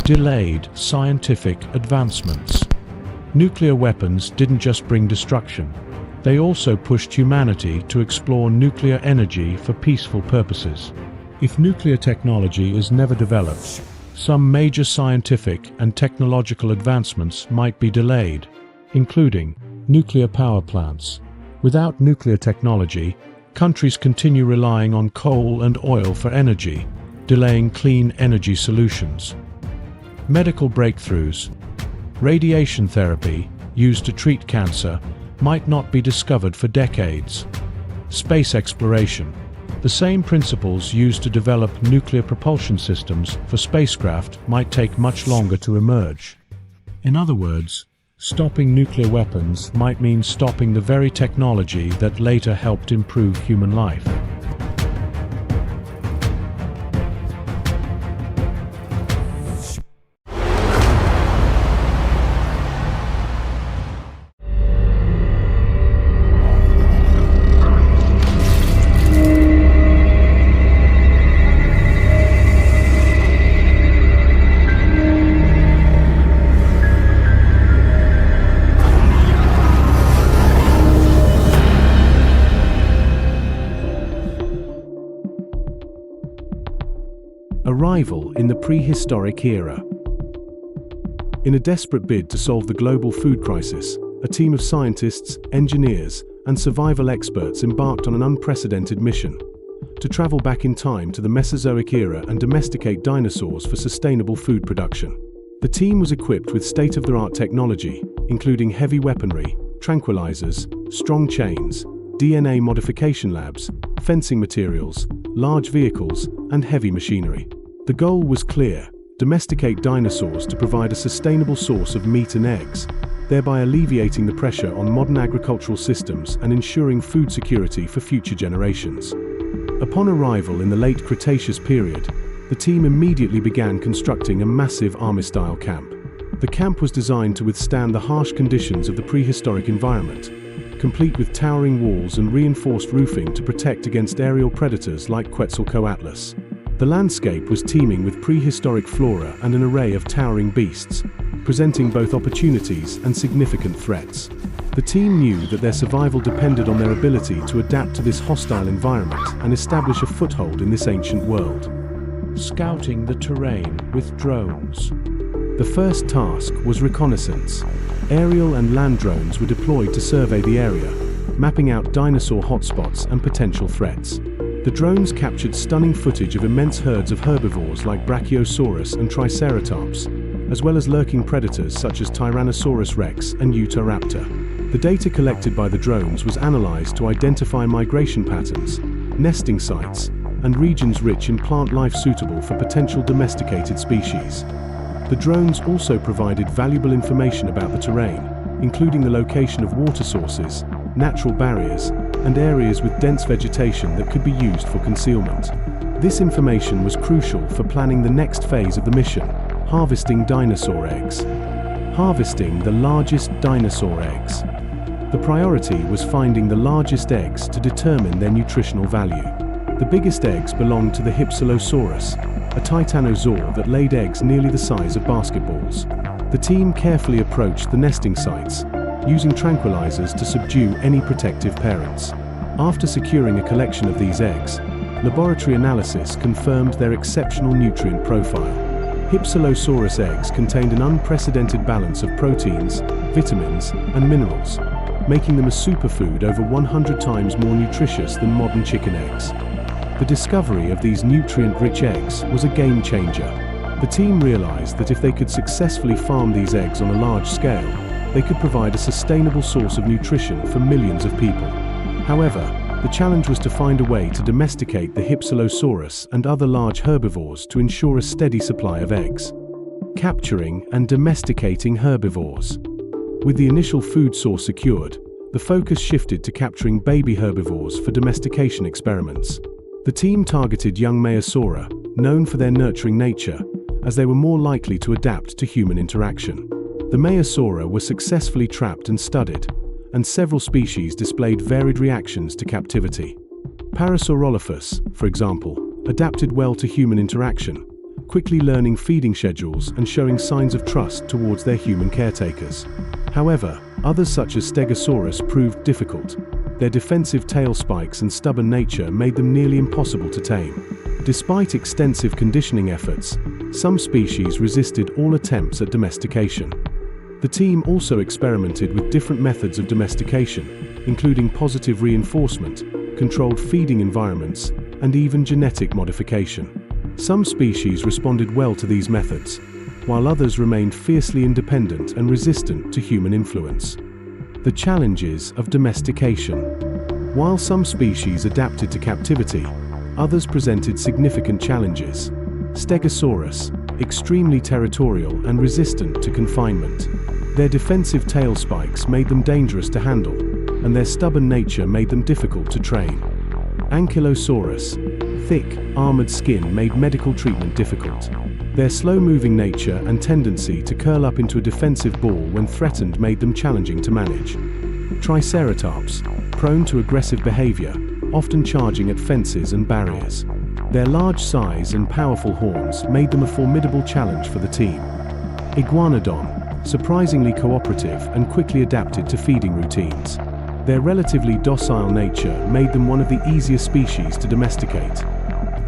Delayed scientific advancements. Nuclear weapons didn't just bring destruction. They also pushed humanity to explore nuclear energy for peaceful purposes. If nuclear technology is never developed, some major scientific and technological advancements might be delayed, including nuclear power plants. Without nuclear technology, countries continue relying on coal and oil for energy, delaying clean energy solutions. Medical breakthroughs. Radiation therapy, used to treat cancer, might not be discovered for decades. Space exploration. The same principles used to develop nuclear propulsion systems for spacecraft might take much longer to emerge. In other words, stopping nuclear weapons might mean stopping the very technology that later helped improve human life. Arrival in the prehistoric era. In a desperate bid to solve the global food crisis, a team of scientists, engineers, and survival experts embarked on an unprecedented mission to travel back in time to the Mesozoic era and domesticate dinosaurs for sustainable food production. The team was equipped with state-of-the-art technology, including heavy weaponry, tranquilizers, strong chains, DNA modification labs, fencing materials, large vehicles, and heavy machinery. The goal was clear: domesticate dinosaurs to provide a sustainable source of meat and eggs, thereby alleviating the pressure on modern agricultural systems and ensuring food security for future generations. Upon arrival in the late Cretaceous period, the team immediately began constructing a massive army-style camp. The camp was designed to withstand the harsh conditions of the prehistoric environment, complete with towering walls and reinforced roofing to protect against aerial predators like Quetzalcoatlus. The landscape was teeming with prehistoric flora and an array of towering beasts, presenting both opportunities and significant threats. The team knew that their survival depended on their ability to adapt to this hostile environment and establish a foothold in this ancient world. Scouting the terrain with drones. The first task was reconnaissance. Aerial and land drones were deployed to survey the area, mapping out dinosaur hotspots and potential threats. The drones captured stunning footage of immense herds of herbivores like Brachiosaurus and Triceratops, as well as lurking predators such as Tyrannosaurus rex and Utahraptor. The data collected by the drones was analyzed to identify migration patterns, nesting sites, and regions rich in plant life suitable for potential domesticated species. The drones also provided valuable information about the terrain, including the location of water sources, natural barriers, and areas with dense vegetation that could be used for concealment. This information was crucial for planning the next phase of the mission, harvesting dinosaur eggs. Harvesting the largest dinosaur eggs. The priority was finding the largest eggs to determine their nutritional value. The biggest eggs belonged to the Hypsilosaurus, a titanosaur that laid eggs nearly the size of basketballs. The team carefully approached the nesting sites, using tranquilizers to subdue any protective parents. After securing a collection of these eggs, laboratory analysis confirmed their exceptional nutrient profile. Hypsilosaurus eggs contained an unprecedented balance of proteins, vitamins, and minerals, making them a superfood over 100 times more nutritious than modern chicken eggs. The discovery of these nutrient-rich eggs was a game changer. The team realized that if they could successfully farm these eggs on a large scale, they could provide a sustainable source of nutrition for millions of people. However, the challenge was to find a way to domesticate the Hypsilosaurus and other large herbivores to ensure a steady supply of eggs. Capturing and domesticating herbivores. With the initial food source secured, the focus shifted to capturing baby herbivores for domestication experiments. The team targeted young Maiasaura, known for their nurturing nature, as they were more likely to adapt to human interaction. The Maiasaura were successfully trapped and studied, and several species displayed varied reactions to captivity. Parasaurolophus, for example, adapted well to human interaction, quickly learning feeding schedules and showing signs of trust towards their human caretakers. However, others such as Stegosaurus proved difficult. Their defensive tail spikes and stubborn nature made them nearly impossible to tame. Despite extensive conditioning efforts, some species resisted all attempts at domestication. The team also experimented with different methods of domestication, including positive reinforcement, controlled feeding environments, and even genetic modification. Some species responded well to these methods, while others remained fiercely independent and resistant to human influence. The challenges of domestication. While some species adapted to captivity, others presented significant challenges. Stegosaurus, extremely territorial and resistant to confinement. Their defensive tail spikes made them dangerous to handle, and their stubborn nature made them difficult to train. Ankylosaurus, thick, armored skin made medical treatment difficult. Their slow-moving nature and tendency to curl up into a defensive ball when threatened made them challenging to manage. Triceratops, prone to aggressive behavior, often charging at fences and barriers. Their large size and powerful horns made them a formidable challenge for the team. Iguanodon, surprisingly cooperative and quickly adapted to feeding routines. Their relatively docile nature made them one of the easiest species to domesticate.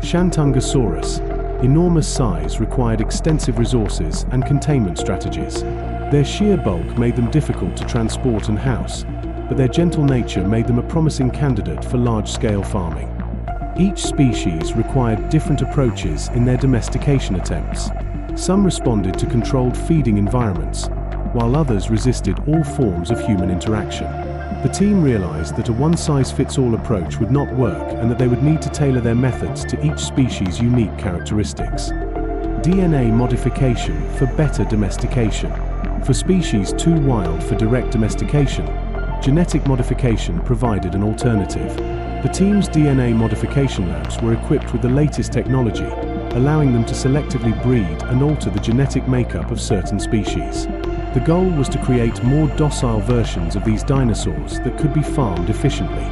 Shantungosaurus, enormous size required extensive resources and containment strategies. Their sheer bulk made them difficult to transport and house, but their gentle nature made them a promising candidate for large-scale farming. Each species required different approaches in their domestication attempts. Some responded to controlled feeding environments, while others resisted all forms of human interaction. The team realized that a one-size-fits-all approach would not work and that they would need to tailor their methods to each species' unique characteristics. DNA modification for better domestication. For species too wild for direct domestication, genetic modification provided an alternative. The team's DNA modification labs were equipped with the latest technology, allowing them to selectively breed and alter the genetic makeup of certain species. The goal was to create more docile versions of these dinosaurs that could be farmed efficiently.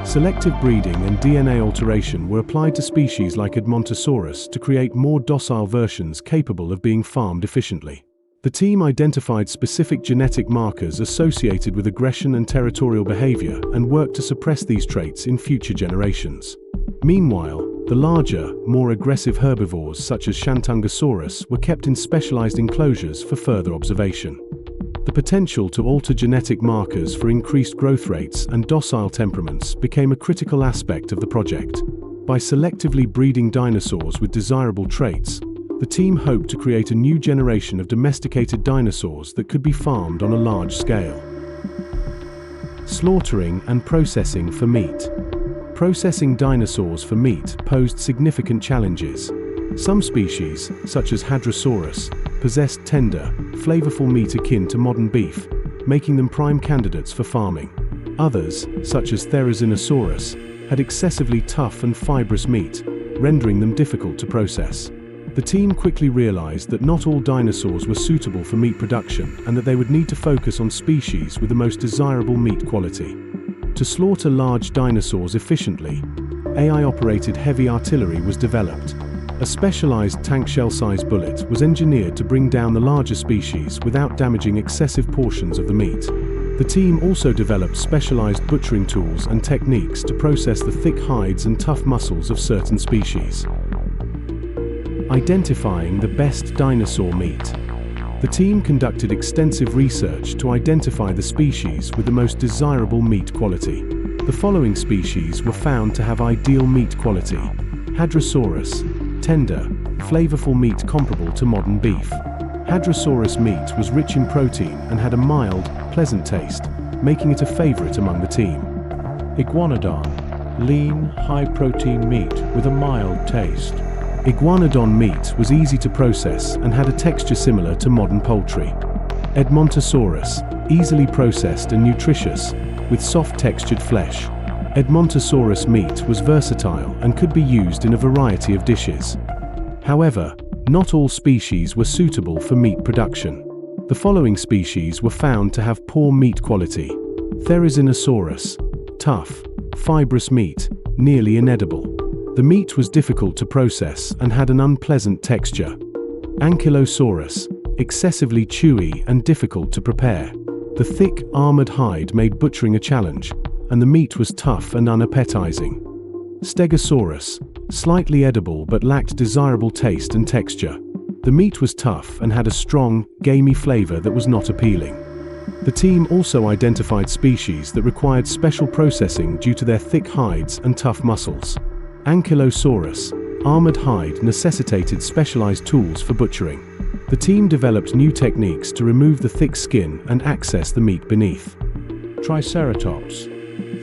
Selective breeding and DNA alteration were applied to species like Edmontosaurus to create more docile versions capable of being farmed efficiently. The team identified specific genetic markers associated with aggression and territorial behavior and worked to suppress these traits in future generations. Meanwhile, the larger, more aggressive herbivores such as Shantungosaurus were kept in specialized enclosures for further observation. The potential to alter genetic markers for increased growth rates and docile temperaments became a critical aspect of the project. By selectively breeding dinosaurs with desirable traits, the team hoped to create a new generation of domesticated dinosaurs that could be farmed on a large scale. Slaughtering and processing for meat. Processing dinosaurs for meat posed significant challenges. Some species, such as Hadrosaurus, possessed tender, flavorful meat akin to modern beef, making them prime candidates for farming. Others, such as Therizinosaurus, had excessively tough and fibrous meat, rendering them difficult to process. The team quickly realized that not all dinosaurs were suitable for meat production and that they would need to focus on species with the most desirable meat quality. To slaughter large dinosaurs efficiently, AI-operated heavy artillery was developed. A specialized tank shell-sized bullet was engineered to bring down the larger species without damaging excessive portions of the meat. The team also developed specialized butchering tools and techniques to process the thick hides and tough muscles of certain species. Identifying the best dinosaur meat. The team conducted extensive research to identify the species with the most desirable meat quality. The following species were found to have ideal meat quality. Hadrosaurus, tender, flavorful meat comparable to modern beef. Hadrosaurus meat was rich in protein and had a mild, pleasant taste, making it a favorite among the team. Iguanodon, lean, high-protein meat with a mild taste. Iguanodon meat was easy to process and had a texture similar to modern poultry. Edmontosaurus, easily processed and nutritious, with soft textured flesh. Edmontosaurus meat was versatile and could be used in a variety of dishes. However, not all species were suitable for meat production. The following species were found to have poor meat quality. Therizinosaurus, tough, fibrous meat, nearly inedible. The meat was difficult to process and had an unpleasant texture. Ankylosaurus, excessively chewy and difficult to prepare. The thick, armored hide made butchering a challenge, and the meat was tough and unappetizing. Stegosaurus, slightly edible but lacked desirable taste and texture. The meat was tough and had a strong, gamey flavor that was not appealing. The team also identified species that required special processing due to their thick hides and tough muscles. Ankylosaurus, armored hide necessitated specialized tools for butchering. The team developed new techniques to remove the thick skin and access the meat beneath. Triceratops,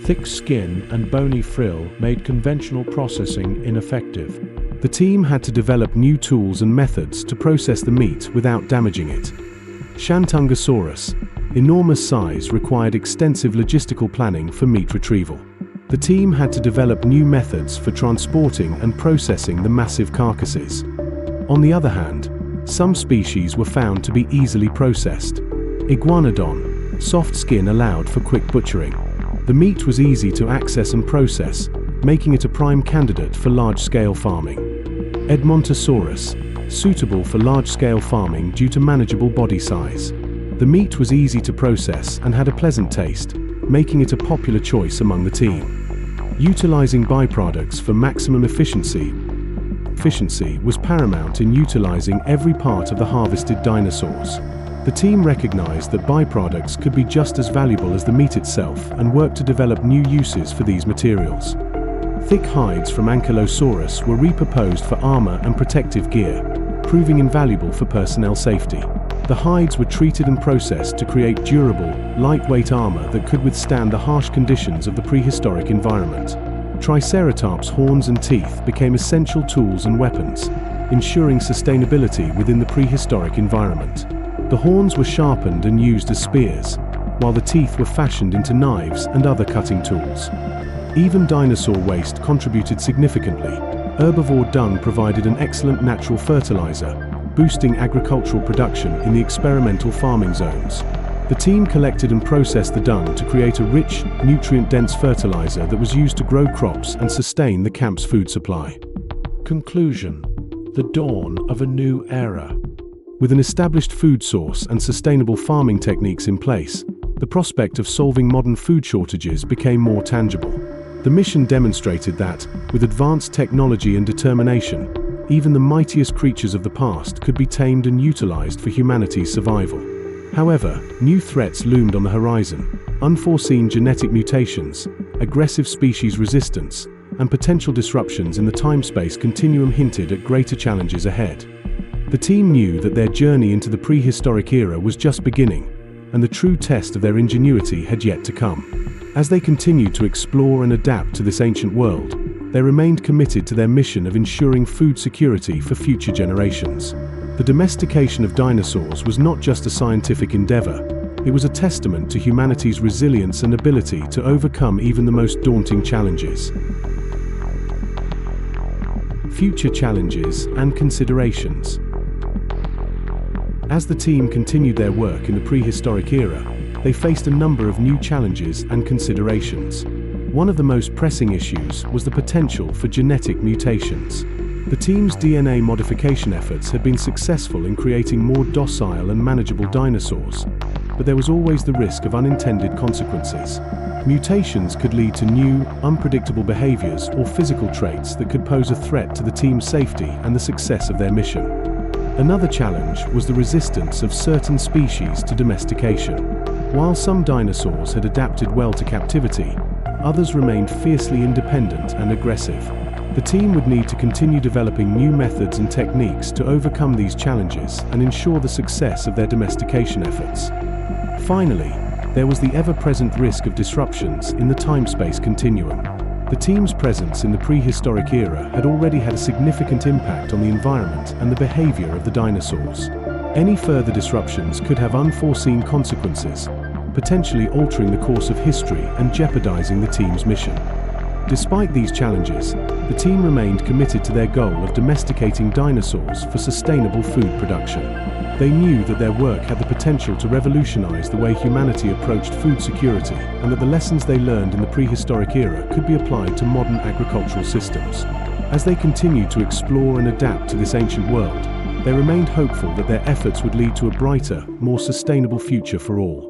thick skin and bony frill made conventional processing ineffective. The team had to develop new tools and methods to process the meat without damaging it. Shantungosaurus, enormous size required extensive logistical planning for meat retrieval. The team had to develop new methods for transporting and processing the massive carcasses. On the other hand, some species were found to be easily processed. Iguanodon, soft skin allowed for quick butchering. The meat was easy to access and process, making it a prime candidate for large-scale farming. Edmontosaurus, suitable for large-scale farming due to manageable body size. The meat was easy to process and had a pleasant taste, making it a popular choice among the team. Utilizing byproducts for maximum efficiency was paramount in utilizing every part of the harvested dinosaurs. The team recognized that byproducts could be just as valuable as the meat itself and worked to develop new uses for these materials. Thick hides from Ankylosaurus were repurposed for armor and protective gear, proving invaluable for personnel safety. The hides were treated and processed to create durable, lightweight armor that could withstand the harsh conditions of the prehistoric environment. Triceratops' horns and teeth became essential tools and weapons, ensuring sustainability within the prehistoric environment. The horns were sharpened and used as spears, while the teeth were fashioned into knives and other cutting tools. Even dinosaur waste contributed significantly. Herbivore dung provided an excellent natural fertilizer, boosting agricultural production in the experimental farming zones. The team collected and processed the dung to create a rich, nutrient-dense fertilizer that was used to grow crops and sustain the camp's food supply. Conclusion: the dawn of a new era. With an established food source and sustainable farming techniques in place, the prospect of solving modern food shortages became more tangible. The mission demonstrated that, with advanced technology and determination, even the mightiest creatures of the past could be tamed and utilized for humanity's survival. However, new threats loomed on the horizon: unforeseen genetic mutations, aggressive species resistance, and potential disruptions in the time-space continuum hinted at greater challenges ahead. The team knew that their journey into the prehistoric era was just beginning, and the true test of their ingenuity had yet to come. As they continued to explore and adapt to this ancient world, they remained committed to their mission of ensuring food security for future generations. The domestication of dinosaurs was not just a scientific endeavor, it was a testament to humanity's resilience and ability to overcome even the most daunting challenges. Future challenges and considerations. As the team continued their work in the prehistoric era, they faced a number of new challenges and considerations. One of the most pressing issues was the potential for genetic mutations. The team's DNA modification efforts had been successful in creating more docile and manageable dinosaurs, but there was always the risk of unintended consequences. Mutations could lead to new, unpredictable behaviors or physical traits that could pose a threat to the team's safety and the success of their mission. Another challenge was the resistance of certain species to domestication. While some dinosaurs had adapted well to captivity, others remained fiercely independent and aggressive. The team would need to continue developing new methods and techniques to overcome these challenges and ensure the success of their domestication efforts. Finally, there was the ever-present risk of disruptions in the time-space continuum. The team's presence in the prehistoric era had already had a significant impact on the environment and the behavior of the dinosaurs. Any further disruptions could have unforeseen consequences, potentially altering the course of history and jeopardizing the team's mission. Despite these challenges, the team remained committed to their goal of domesticating dinosaurs for sustainable food production. They knew that their work had the potential to revolutionize the way humanity approached food security, and that the lessons they learned in the prehistoric era could be applied to modern agricultural systems. As they continued to explore and adapt to this ancient world, they remained hopeful that their efforts would lead to a brighter, more sustainable future for all.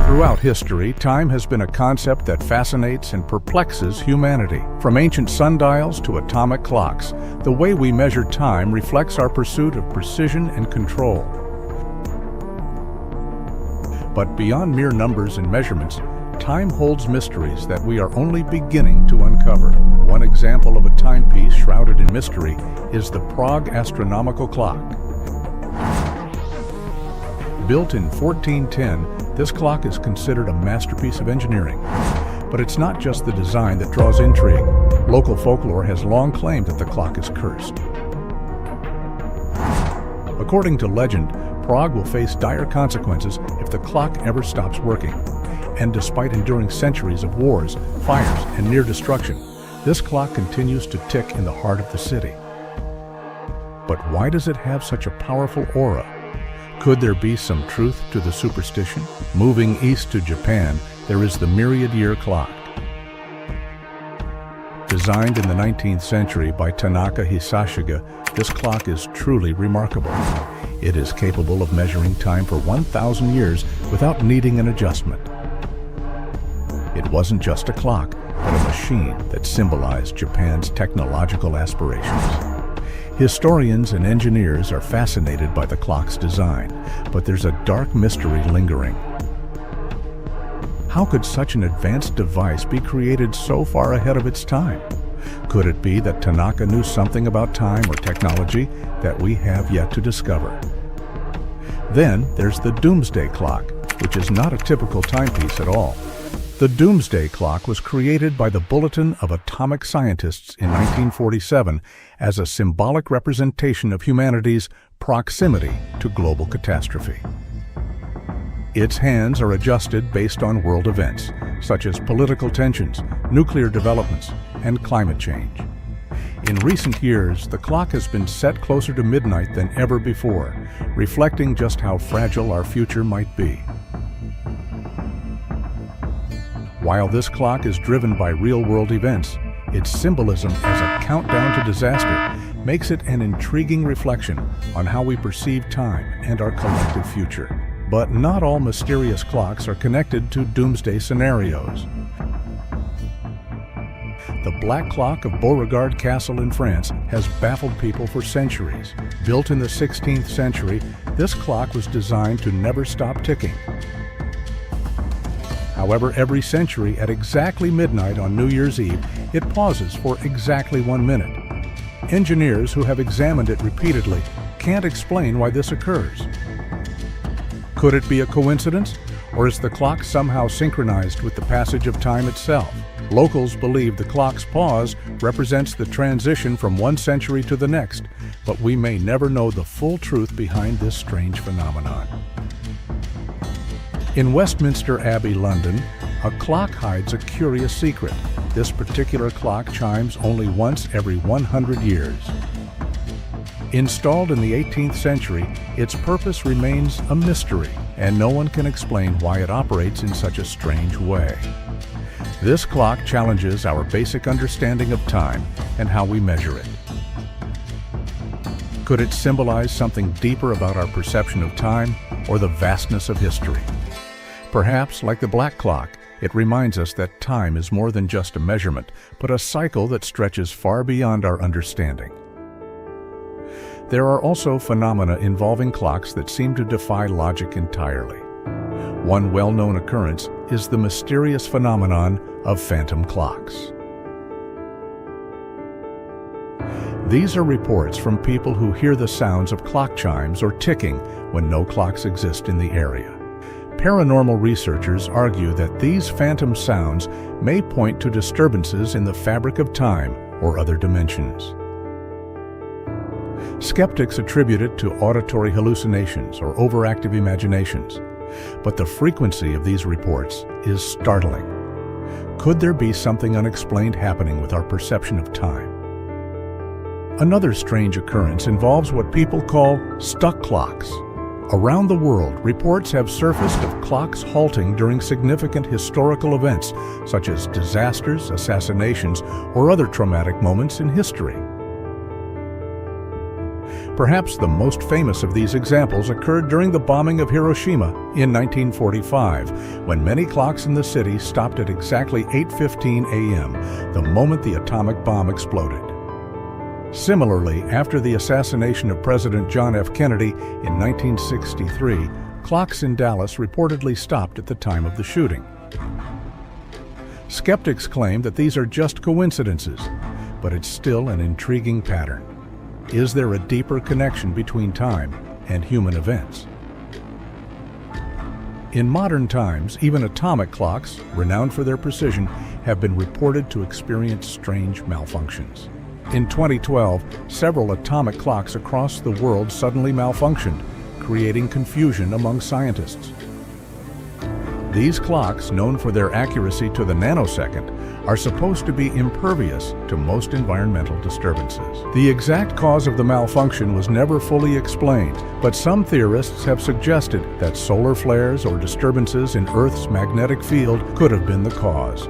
Throughout history, time has been a concept that fascinates and perplexes humanity. From ancient sundials to atomic clocks, the way we measure time reflects our pursuit of precision and control. But beyond mere numbers and measurements, time holds mysteries that we are only beginning to uncover. One example of a timepiece shrouded in mystery is the Prague astronomical clock. Built in 1410, this clock is considered a masterpiece of engineering. But it's not just the design that draws intrigue. Local folklore has long claimed that the clock is cursed. According to legend, Prague will face dire consequences if the clock ever stops working. And despite enduring centuries of wars, fires, and near destruction, this clock continues to tick in the heart of the city. But why does it have such a powerful aura? Could there be some truth to the superstition? Moving east to Japan, there is the myriad-year clock. Designed in the 19th century by Tanaka Hisashiga, this clock is truly remarkable. It is capable of measuring time for 1,000 years without needing an adjustment. It wasn't just a clock, but a machine that symbolized Japan's technological aspirations. Historians and engineers are fascinated by the clock's design, but there's a dark mystery lingering. How could such an advanced device be created so far ahead of its time? Could it be that Tanaka knew something about time or technology that we have yet to discover? Then there's the Doomsday Clock, which is not a typical timepiece at all. The Doomsday Clock was created by the Bulletin of Atomic Scientists in 1947 as a symbolic representation of humanity's proximity to global catastrophe. Its hands are adjusted based on world events, such as political tensions, nuclear developments, and climate change. In recent years, the clock has been set closer to midnight than ever before, reflecting just how fragile our future might be. While this clock is driven by real-world events, its symbolism as a countdown to disaster makes it an intriguing reflection on how we perceive time and our collective future. But not all mysterious clocks are connected to doomsday scenarios. The Black Clock of Beauregard Castle in France has baffled people for centuries. Built in the 16th century, this clock was designed to never stop ticking. However, every century at exactly midnight on New Year's Eve, it pauses for exactly 1 minute. Engineers who have examined it repeatedly can't explain why this occurs. Could it be a coincidence, or is the clock somehow synchronized with the passage of time itself? Locals believe the clock's pause represents the transition from one century to the next, but we may never know the full truth behind this strange phenomenon. In Westminster Abbey, London, a clock hides a curious secret. This particular clock chimes only once every 100 years. Installed in the 18th century, its purpose remains a mystery, and no one can explain why it operates in such a strange way. This clock challenges our basic understanding of time and how we measure it. Could it symbolize something deeper about our perception of time or the vastness of history? Perhaps, like the black clock, it reminds us that time is more than just a measurement, but a cycle that stretches far beyond our understanding. There are also phenomena involving clocks that seem to defy logic entirely. One well-known occurrence is the mysterious phenomenon of phantom clocks. These are reports from people who hear the sounds of clock chimes or ticking when no clocks exist in the area. Paranormal researchers argue that these phantom sounds may point to disturbances in the fabric of time or other dimensions. Skeptics attribute it to auditory hallucinations or overactive imaginations, but the frequency of these reports is startling. Could there be something unexplained happening with our perception of time? Another strange occurrence involves what people call stuck clocks. Around the world, reports have surfaced of clocks halting during significant historical events, such as disasters, assassinations, or other traumatic moments in history. Perhaps the most famous of these examples occurred during the bombing of Hiroshima in 1945, when many clocks in the city stopped at exactly 8:15 a.m., the moment the atomic bomb exploded. Similarly, after the assassination of President John F. Kennedy in 1963, clocks in Dallas reportedly stopped at the time of the shooting. Skeptics claim that these are just coincidences, but it's still an intriguing pattern. Is there a deeper connection between time and human events? In modern times, even atomic clocks, renowned for their precision, have been reported to experience strange malfunctions. In 2012, several atomic clocks across the world suddenly malfunctioned, creating confusion among scientists. These clocks, known for their accuracy to the nanosecond, are supposed to be impervious to most environmental disturbances. The exact cause of the malfunction was never fully explained, but some theorists have suggested that solar flares or disturbances in Earth's magnetic field could have been the cause.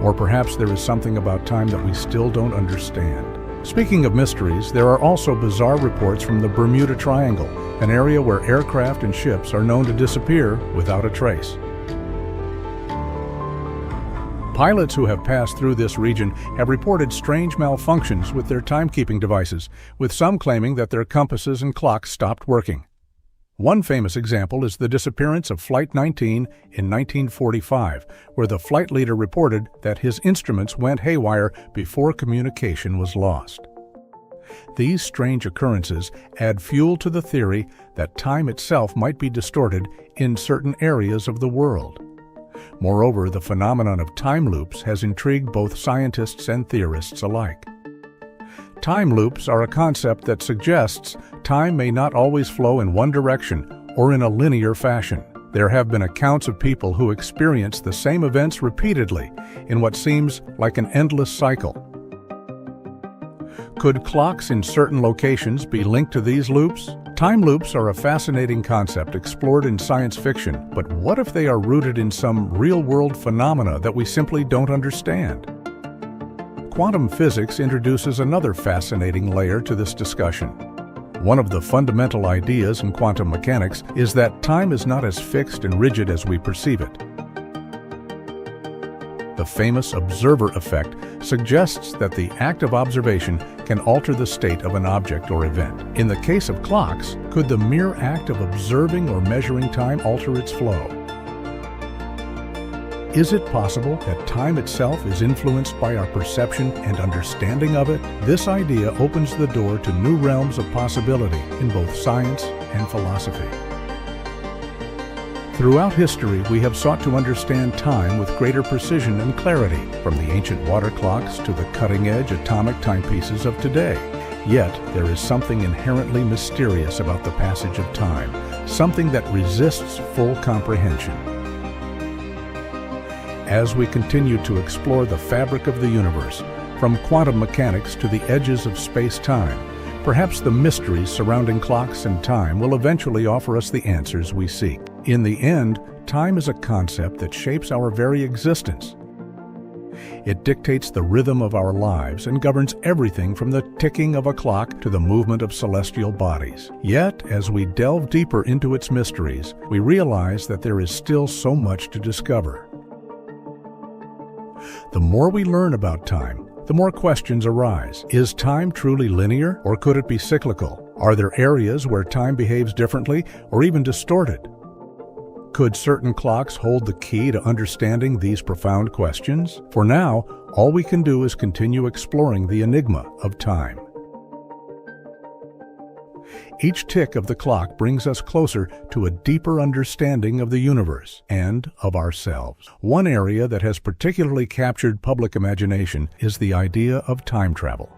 Or perhaps there is something about time that we still don't understand. Speaking of mysteries, there are also bizarre reports from the Bermuda Triangle, an area where aircraft and ships are known to disappear without a trace. Pilots who have passed through this region have reported strange malfunctions with their timekeeping devices, with some claiming that their compasses and clocks stopped working. One famous example is the disappearance of Flight 19 in 1945, where the flight leader reported that his instruments went haywire before communication was lost. These strange occurrences add fuel to the theory that time itself might be distorted in certain areas of the world. Moreover, the phenomenon of time loops has intrigued both scientists and theorists alike. Time loops are a concept that suggests time may not always flow in one direction or in a linear fashion. There have been accounts of people who experience the same events repeatedly in what seems like an endless cycle. Could clocks in certain locations be linked to these loops? Time loops are a fascinating concept explored in science fiction, but what if they are rooted in some real-world phenomena that we simply don't understand? Quantum physics introduces another fascinating layer to this discussion. One of the fundamental ideas in quantum mechanics is that time is not as fixed and rigid as we perceive it. The famous observer effect suggests that the act of observation can alter the state of an object or event. In the case of clocks, could the mere act of observing or measuring time alter its flow? Is it possible that time itself is influenced by our perception and understanding of it? This idea opens the door to new realms of possibility in both science and philosophy. Throughout history, we have sought to understand time with greater precision and clarity, from the ancient water clocks to the cutting-edge atomic timepieces of today. Yet, there is something inherently mysterious about the passage of time, something that resists full comprehension. As we continue to explore the fabric of the universe, from quantum mechanics to the edges of space-time, perhaps the mysteries surrounding clocks and time will eventually offer us the answers we seek. In the end, time is a concept that shapes our very existence. It dictates the rhythm of our lives and governs everything from the ticking of a clock to the movement of celestial bodies. Yet, as we delve deeper into its mysteries, we realize that there is still so much to discover. The more we learn about time, the more questions arise. Is time truly linear, or could it be cyclical? Are there areas where time behaves differently or even distorted? Could certain clocks hold the key to understanding these profound questions? For now, all we can do is continue exploring the enigma of time. Each tick of the clock brings us closer to a deeper understanding of the universe and of ourselves. One area that has particularly captured public imagination is the idea of time travel.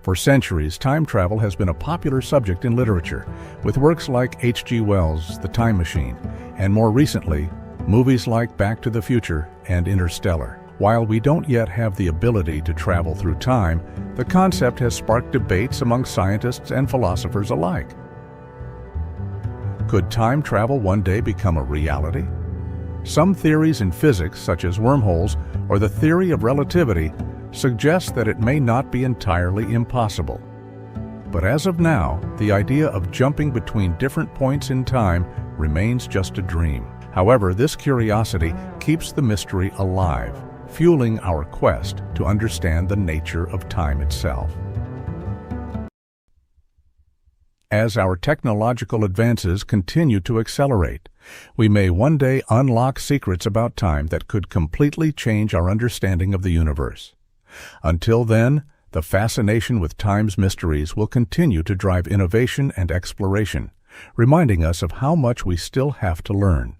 For centuries, time travel has been a popular subject in literature, with works like H.G. Wells' The Time Machine, and more recently, movies like Back to the Future and Interstellar. While we don't yet have the ability to travel through time, the concept has sparked debates among scientists and philosophers alike. Could time travel one day become a reality? Some theories in physics, such as wormholes or the theory of relativity, suggest that it may not be entirely impossible. But as of now, the idea of jumping between different points in time remains just a dream. However, this curiosity keeps the mystery alive, fueling our quest to understand the nature of time itself. As our technological advances continue to accelerate, we may one day unlock secrets about time that could completely change our understanding of the universe. Until then, the fascination with time's mysteries will continue to drive innovation and exploration, reminding us of how much we still have to learn.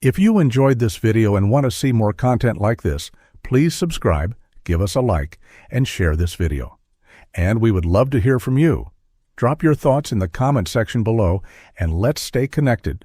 If you enjoyed this video and want to see more content like this, please subscribe, give us a like, and share this video. And we would love to hear from you. Drop your thoughts in the comment section below, and let's stay connected